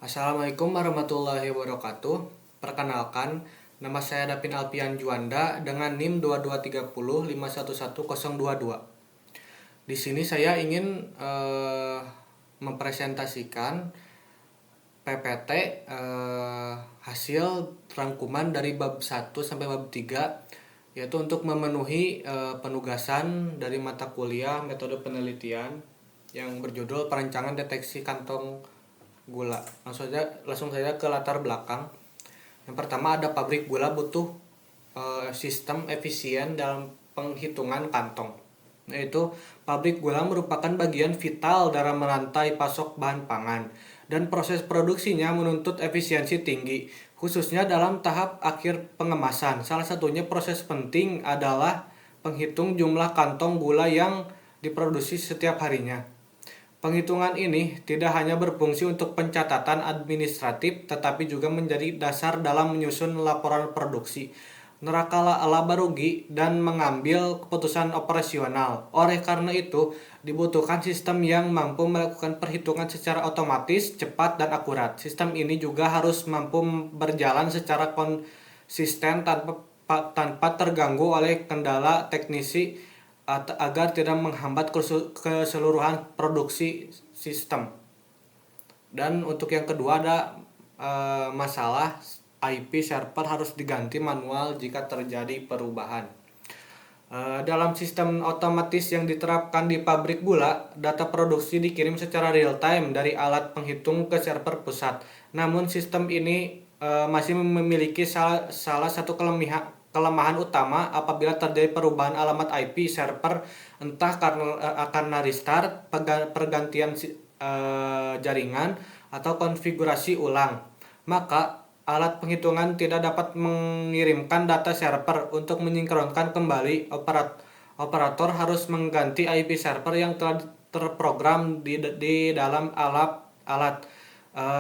Assalamualaikum warahmatullahi wabarakatuh. Perkenalkan, nama saya Dapin Alpian Juanda dengan NIM 2230511022. Di sini saya ingin mempresentasikan PPT hasil rangkuman dari bab 1 sampai bab 3, yaitu untuk memenuhi penugasan dari mata kuliah metode penelitian yang berjudul Perancangan Deteksi Kantong Gula. Langsung saja ke latar belakang. Yang pertama, ada pabrik gula butuh sistem efisien dalam penghitungan kantong. Yaitu pabrik gula merupakan bagian vital dalam rantai pasok bahan pangan dan proses produksinya menuntut efisiensi tinggi, khususnya dalam tahap akhir pengemasan. Salah satunya proses penting adalah penghitung jumlah kantong gula yang diproduksi setiap harinya. Penghitungan ini tidak hanya berfungsi untuk pencatatan administratif, tetapi juga menjadi dasar dalam menyusun laporan produksi, laba rugi, dan mengambil keputusan operasional. Oleh karena itu, dibutuhkan sistem yang mampu melakukan perhitungan secara otomatis, cepat, dan akurat. Sistem ini juga harus mampu berjalan secara konsisten tanpa terganggu oleh kendala teknisi agar tidak menghambat keseluruhan produksi sistem. Dan untuk yang kedua, ada masalah IP server harus diganti manual jika terjadi perubahan. Dalam sistem otomatis yang diterapkan di pabrik gula, data produksi dikirim secara real time dari alat penghitung ke server pusat. Namun sistem ini masih memiliki salah satu kelemahan utama apabila terjadi perubahan alamat IP server, entah karena restart, pergantian jaringan, atau konfigurasi ulang. Maka alat penghitungan tidak dapat mengirimkan data server. Untuk mensinkronkan kembali, operator harus mengganti IP server yang telah terprogram di dalam alat.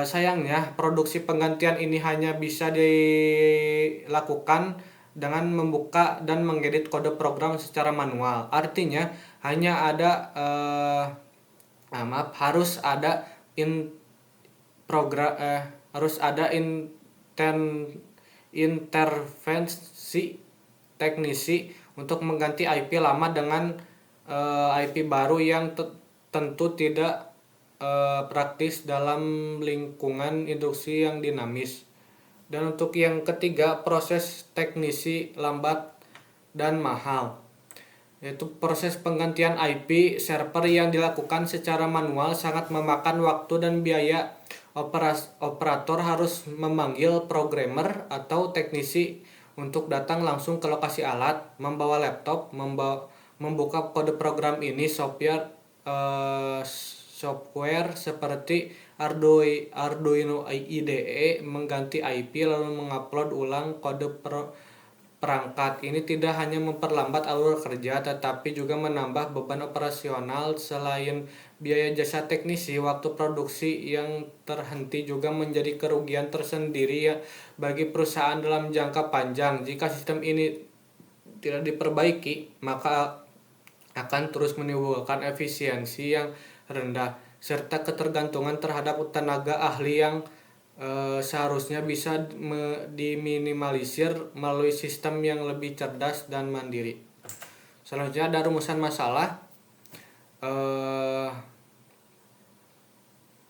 Sayangnya, produksi penggantian ini hanya bisa dilakukan dengan membuka dan mengedit kode program secara manual. Artinya, hanya ada harus ada intervensi teknisi untuk mengganti IP lama dengan IP baru yang tentu tidak praktis dalam lingkungan industri yang dinamis. Dan untuk yang ketiga, proses teknisi lambat dan mahal, yaitu proses penggantian IP server yang dilakukan secara manual sangat memakan waktu dan biaya. Operator harus memanggil programmer atau teknisi untuk datang langsung ke lokasi alat, membawa laptop, membuka kode program. Ini software seperti Arduino IDE mengganti IP lalu mengupload ulang kode perangkat. Ini tidak hanya memperlambat alur kerja, tetapi juga menambah beban operasional. Selain biaya jasa teknisi, waktu produksi yang terhenti juga menjadi kerugian tersendiri bagi perusahaan dalam jangka panjang. Jika sistem ini tidak diperbaiki, maka akan terus menimbulkan efisiensi yang rendah serta ketergantungan terhadap tenaga ahli yang seharusnya bisa diminimalisir melalui sistem yang lebih cerdas dan mandiri. Selanjutnya ada rumusan masalah.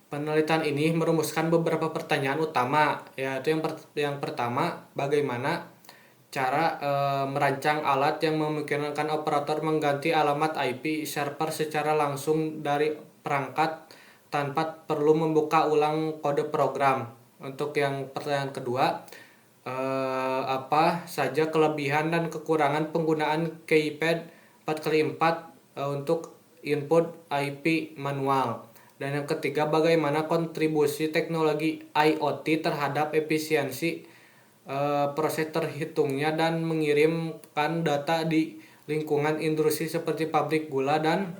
Penelitian ini merumuskan beberapa pertanyaan utama, yaitu yang pertama, bagaimana cara merancang alat yang memungkinkan operator mengganti alamat IP server secara langsung dari perangkat tanpa perlu membuka ulang kode program. Untuk yang pertanyaan kedua, apa saja kelebihan dan kekurangan penggunaan keypad 4x4 untuk input IP manual. Dan yang ketiga, bagaimana kontribusi teknologi IoT terhadap efisiensi proses terhitungnya dan mengirimkan data di lingkungan industri seperti pabrik gula. Dan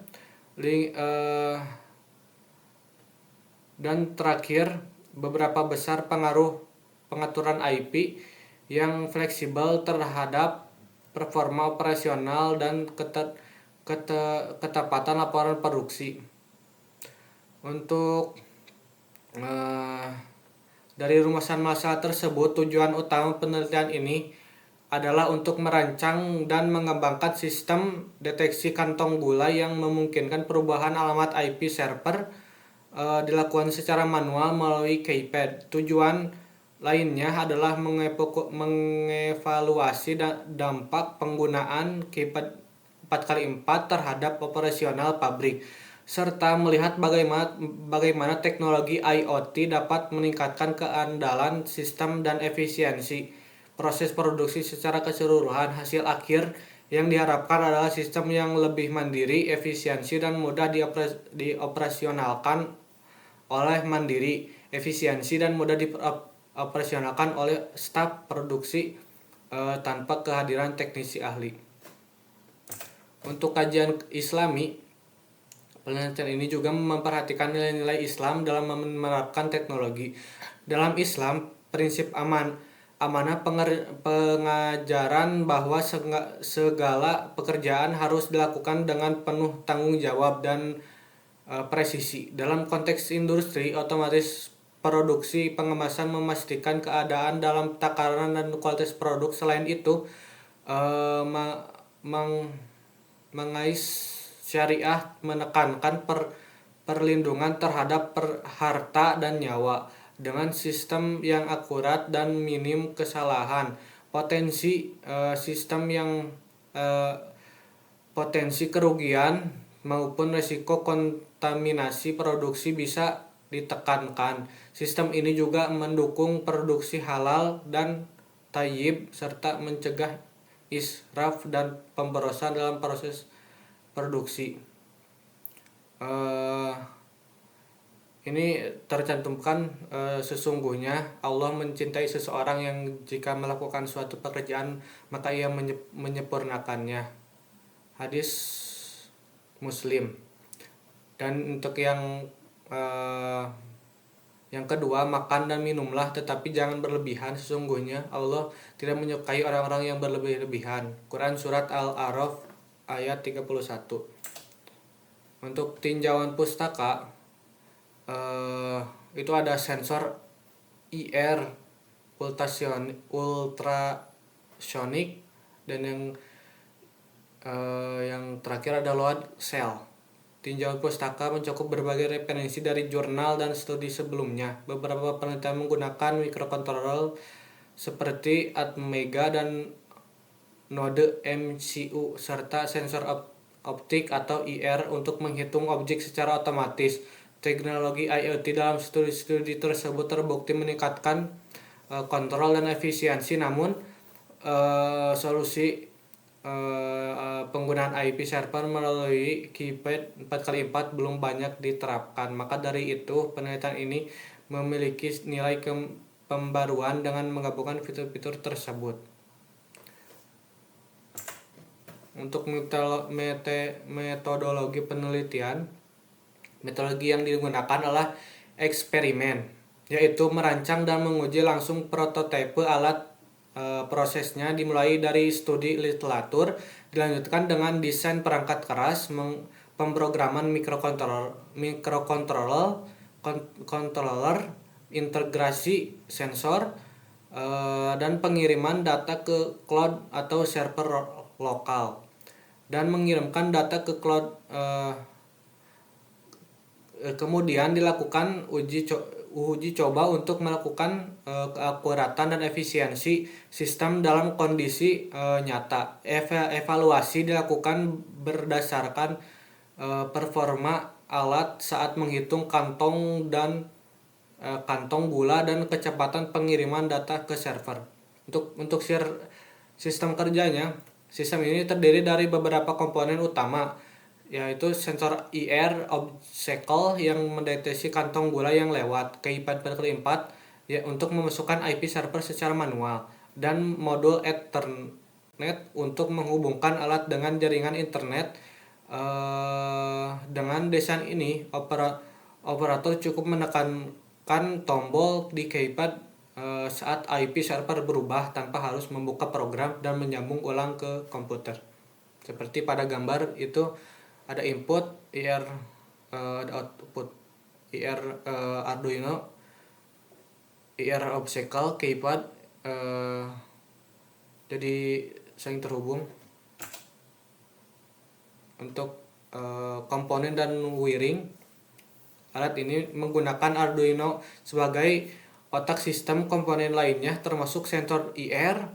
terakhir, beberapa besar pengaruh pengaturan IP yang fleksibel terhadap performa operasional dan ketepatan laporan produksi. Untuk Dari rumusan masalah tersebut, tujuan utama penelitian ini adalah untuk merancang dan mengembangkan sistem deteksi kantong gula yang memungkinkan perubahan alamat IP server dilakukan secara manual melalui keypad. Tujuan lainnya adalah mengevaluasi dampak penggunaan keypad 4x4 terhadap operasional pabrik, serta melihat bagaimana teknologi IoT dapat meningkatkan keandalan sistem dan efisiensi proses produksi secara keseluruhan. Hasil akhir yang diharapkan adalah sistem yang lebih mandiri, efisiensi, dan mudah dioperasionalkan oleh staf produksi tanpa kehadiran teknisi ahli. Untuk kajian Islami, penelitian ini juga memperhatikan nilai-nilai Islam dalam menerapkan teknologi. Dalam Islam, prinsip amanah pengajaran bahwa segala pekerjaan harus dilakukan dengan penuh tanggung jawab dan presisi. Dalam konteks industri, otomatis produksi pengemasan memastikan keadaan dalam takaran dan kualitas produk. Selain itu, mengais syariah menekankan perlindungan terhadap harta dan nyawa dengan sistem yang akurat dan minim kesalahan. Potensi kerugian maupun risiko kontaminasi produksi bisa ditekankan. Sistem ini juga mendukung produksi halal dan thayyib serta mencegah israf dan pemborosan dalam proses produksi. Ini tercantumkan sesungguhnya Allah mencintai seseorang yang jika melakukan suatu pekerjaan maka ia menyempurnakannya. Hadis Muslim. Dan untuk yang kedua, makan dan minumlah tetapi jangan berlebihan, sesungguhnya Allah tidak menyukai orang-orang yang berlebih-lebihan. Quran Surat Al-A'raf ayat 31. Untuk tinjauan pustaka itu ada sensor IR ultrasonik, dan yang terakhir ada load cell. Tinjauan pustaka mencakup berbagai referensi dari jurnal dan studi sebelumnya. Beberapa penelitian menggunakan mikrokontroler seperti Atmega dan node MCU serta sensor optik atau IR untuk menghitung objek secara otomatis. Teknologi IoT dalam studi-studi tersebut terbukti meningkatkan kontrol dan efisiensi, namun solusi penggunaan IP server melalui keypad 4x4 belum banyak diterapkan. Maka dari itu, penelitian ini memiliki nilai pembaruan dengan menggabungkan fitur-fitur tersebut. Untuk metodologi penelitian, metodologi yang digunakan adalah eksperimen, yaitu merancang dan menguji langsung prototipe alat. Prosesnya dimulai dari studi literatur, dilanjutkan dengan desain perangkat keras, pemrograman mikrokontroller, integrasi sensor, dan pengiriman data ke cloud atau server lokal, dan mengirimkan data ke cloud. Kemudian dilakukan uji coba untuk melakukan keakuratan dan efisiensi sistem dalam kondisi nyata. Evaluasi dilakukan berdasarkan performa alat saat menghitung kantong gula dan kecepatan pengiriman data ke server. Untuk sistem kerjanya, sistem ini terdiri dari beberapa komponen utama, yaitu sensor IR obstacle yang mendeteksi kantong gula yang lewat, keypad 4x4 ya, untuk memasukkan IP server secara manual, dan modul Ethernet untuk menghubungkan alat dengan jaringan internet. Dengan desain ini, operator cukup menekankan tombol di keypad saat IP server berubah tanpa harus membuka program dan menyambung ulang ke komputer. Seperti pada gambar itu ada input IR, ada output IR Arduino, IR obstacle keypad jadi saling terhubung. Untuk komponen dan wiring, alat ini menggunakan Arduino sebagai otak sistem. Komponen lainnya termasuk sensor IR,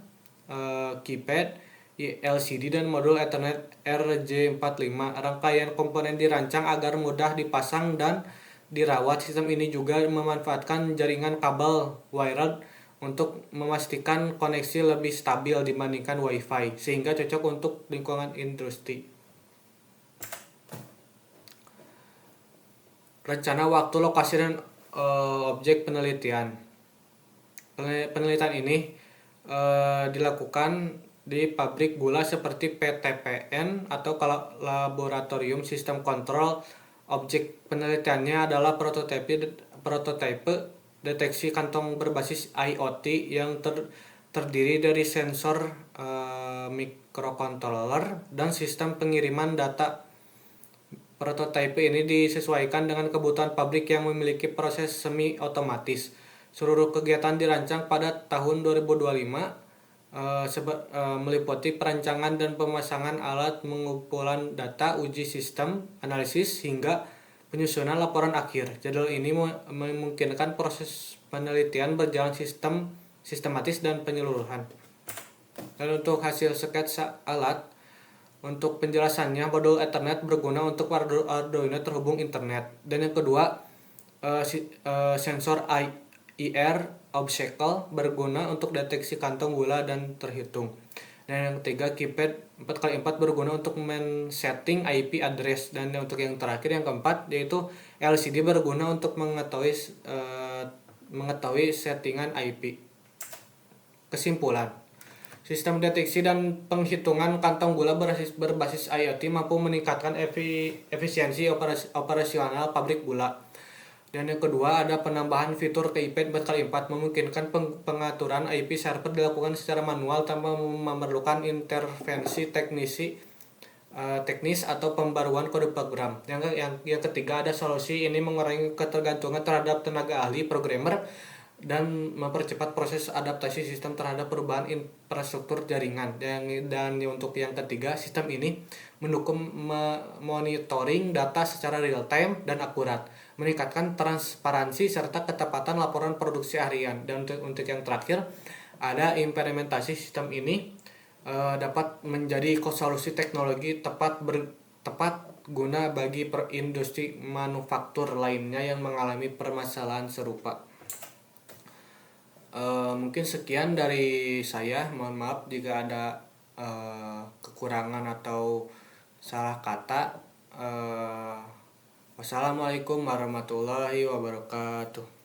keypad, LCD, dan modul Ethernet RJ45. Rangkaian komponen dirancang agar mudah dipasang dan dirawat. Sistem ini juga memanfaatkan jaringan kabel wired untuk memastikan koneksi lebih stabil dibandingkan WiFi, sehingga cocok untuk lingkungan industri. Rencana waktu, lokasi, dan objek penelitian. Penelitian ini dilakukan di pabrik gula seperti PTPN atau laboratorium sistem kontrol. Objek penelitiannya adalah prototipe deteksi kantong berbasis IoT yang terdiri dari sensor, microcontroller, dan sistem pengiriman data. Prototipe ini disesuaikan dengan kebutuhan pabrik yang memiliki proses semi otomatis. Seluruh kegiatan dirancang pada tahun 2025, meliputi perancangan dan pemasangan alat, pengumpulan data, uji sistem, analisis, hingga penyusunan laporan akhir. Jadwal ini memungkinkan proses penelitian berjalan sistematis dan penyeluruhan. Dan untuk hasil sketsa alat, untuk penjelasannya, modul Ethernet berguna untuk Arduino terhubung internet. Dan yang kedua, sensor IR obstacle berguna untuk deteksi kantong gula dan terhitung. Dan yang ketiga, keypad 4x4 berguna untuk men-setting IP address. Dan untuk yang terakhir, yang keempat, yaitu LCD berguna untuk mengetahui settingan IP. Kesimpulan, sistem deteksi dan penghitungan kantong gula berbasis IoT mampu meningkatkan efisiensi operasional pabrik gula. Dan yang kedua, ada penambahan fitur ke iPad 4x4, memungkinkan pengaturan IP server dilakukan secara manual tanpa memerlukan intervensi teknis atau pembaruan kode program. Yang ketiga, ada solusi ini mengurangi ketergantungan terhadap tenaga ahli programmer dan mempercepat proses adaptasi sistem terhadap perubahan infrastruktur jaringan. Dan untuk yang ketiga, sistem ini mendukung monitoring data secara real time dan akurat, meningkatkan transparansi serta ketepatan laporan produksi harian. Dan untuk yang terakhir, ada implementasi sistem ini dapat menjadi solusi teknologi tepat guna bagi industri manufaktur lainnya yang mengalami permasalahan serupa. Mungkin sekian dari saya. Mohon maaf jika ada kekurangan atau salah kata. Wassalamualaikum warahmatullahi wabarakatuh.